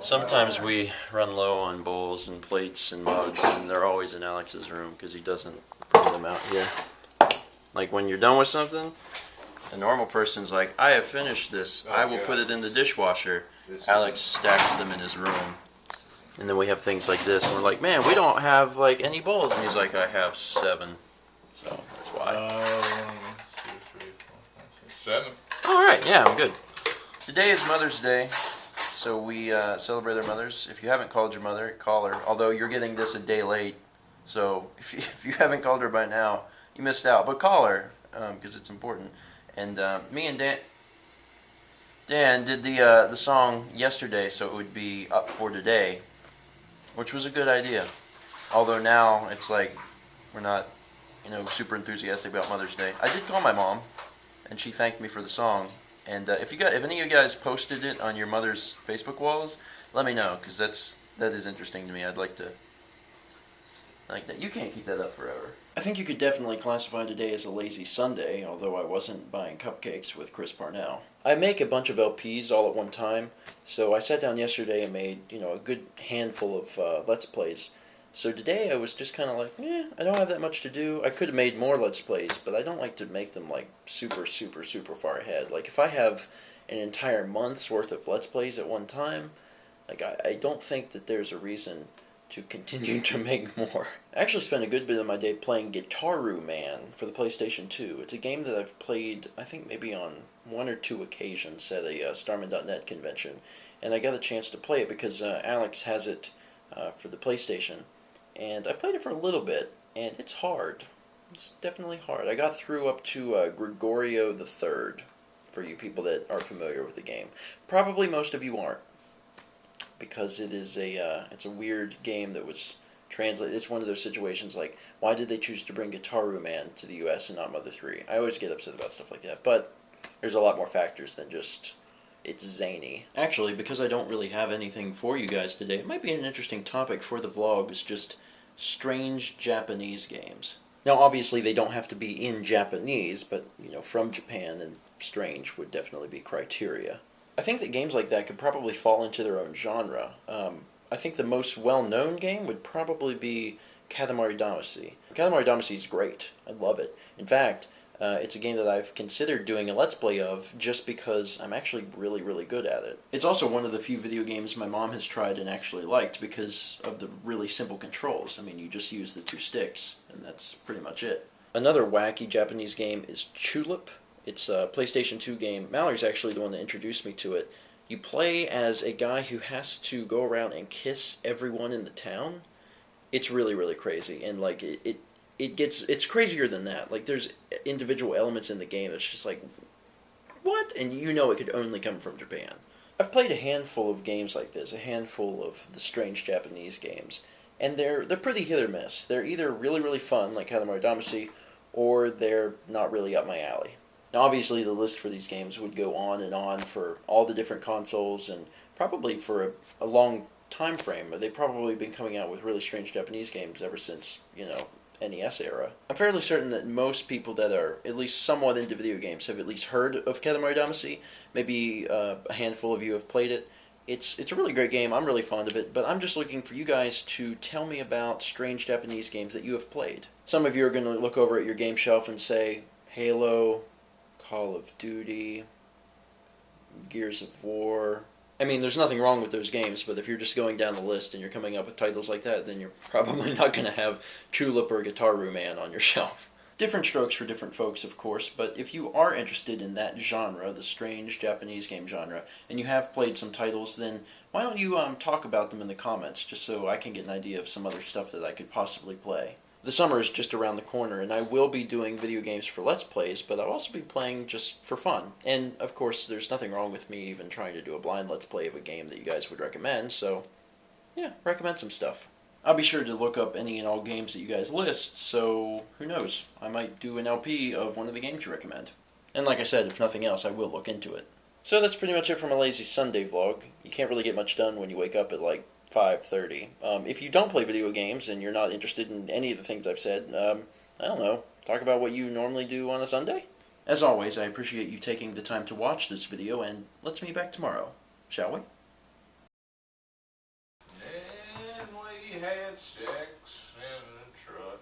Sometimes we run low on bowls and plates and mugs, and they're always in Alex's room because he doesn't bring them out here. Like when you're done with something, a normal person's like, I have finished this, I will put it in the dishwasher. Alex stacks them in his room. And then we have things like this, and we're like, man, we don't have like any bowls. And he's like, I have 7. So that's why. 1, 2, 3, 4, 5, 6, 7. Alright, yeah, I'm good. Today is Mother's Day. So we celebrate our mothers. If you haven't called your mother, call her. Although you're getting this a day late, so if you haven't called her by now, you missed out. But call her because it's important. And me and Dan did the song yesterday, so it would be up for today, which was a good idea. Although now it's like we're not, super enthusiastic about Mother's Day. I did call my mom, and she thanked me for the song. And if any of you guys posted it on your mother's Facebook walls, let me know, because that is interesting to me. I'd like that. You can't keep that up forever. I think you could definitely classify today as a lazy Sunday, although I wasn't buying cupcakes with Chris Parnell. I make a bunch of LPs all at one time, so I sat down yesterday and made a good handful of Let's Plays. So today I was just kind of like, I don't have that much to do. I could have made more Let's Plays, but I don't like to make them like super, super, super far ahead. Like if I have an entire month's worth of Let's Plays at one time, like I don't think that there's a reason to continue to make more. I actually spent a good bit of my day playing Guitar-Ru Man for the PlayStation 2. It's a game that I've played, I think maybe on 1 or 2 occasions at a Starman.net convention, and I got a chance to play it because Alex has it for the PlayStation. And I played it for a little bit, and it's hard. It's definitely hard. I got through up to Gregorio the Third, for you people that are familiar with the game. Probably most of you aren't, because it's a weird game that was translated. It's one of those situations like, why did they choose to bring Guitar-Ru Man to the US and not Mother 3? I always get upset about stuff like that, but there's a lot more factors than just it's zany. Actually, because I don't really have anything for you guys today, it might be an interesting topic for the vlog, is just strange Japanese games. Now, obviously, they don't have to be in Japanese, but, from Japan, and strange would definitely be criteria. I think that games like that could probably fall into their own genre. I think the most well-known game would probably be Katamari Damacy. Katamari Damacy is great. I love it. In fact, it's a game that I've considered doing a Let's Play of just because I'm actually really, really good at it. It's also one of the few video games my mom has tried and actually liked because of the really simple controls. I mean, you just use the 2 sticks, and that's pretty much it. Another wacky Japanese game is Chulip. It's a PlayStation 2 game. Mallory's actually the one that introduced me to it. You play as a guy who has to go around and kiss everyone in the town. It's really, really crazy, and like it's crazier than that. Like, there's individual elements in the game that's just like, what? And it could only come from Japan. I've played a handful of games like this, a handful of the strange Japanese games, and they're pretty hit or miss. They're either really, really fun, like Katamari Damacy, or they're not really up my alley. Now, obviously, the list for these games would go on and on for all the different consoles, and probably for a long time frame. They've probably been coming out with really strange Japanese games ever since, NES era. I'm fairly certain that most people that are at least somewhat into video games have at least heard of Katamari Damacy. Maybe a handful of you have played it. It's a really great game. I'm really fond of it, but I'm just looking for you guys to tell me about strange Japanese games that you have played. Some of you are going to look over at your game shelf and say, Halo, Call of Duty, Gears of War. I mean, there's nothing wrong with those games, but if you're just going down the list and you're coming up with titles like that, then you're probably not going to have Chulip or Guitar-Ru Man on your shelf. Different strokes for different folks, of course, but if you are interested in that genre, the strange Japanese game genre, and you have played some titles, then why don't you talk about them in the comments, just so I can get an idea of some other stuff that I could possibly play. The summer is just around the corner, and I will be doing video games for Let's Plays, but I'll also be playing just for fun. And, of course, there's nothing wrong with me even trying to do a blind Let's Play of a game that you guys would recommend, so, yeah, recommend some stuff. I'll be sure to look up any and all games that you guys list, so who knows, I might do an LP of one of the games you recommend. And like I said, if nothing else, I will look into it. So that's pretty much it for my lazy Sunday vlog. You can't really get much done when you wake up at like 5:30. If you don't play video games and you're not interested in any of the things I've said, I don't know, talk about what you normally do on a Sunday? As always, I appreciate you taking the time to watch this video, and let's meet back tomorrow, shall we? had sex in a truck.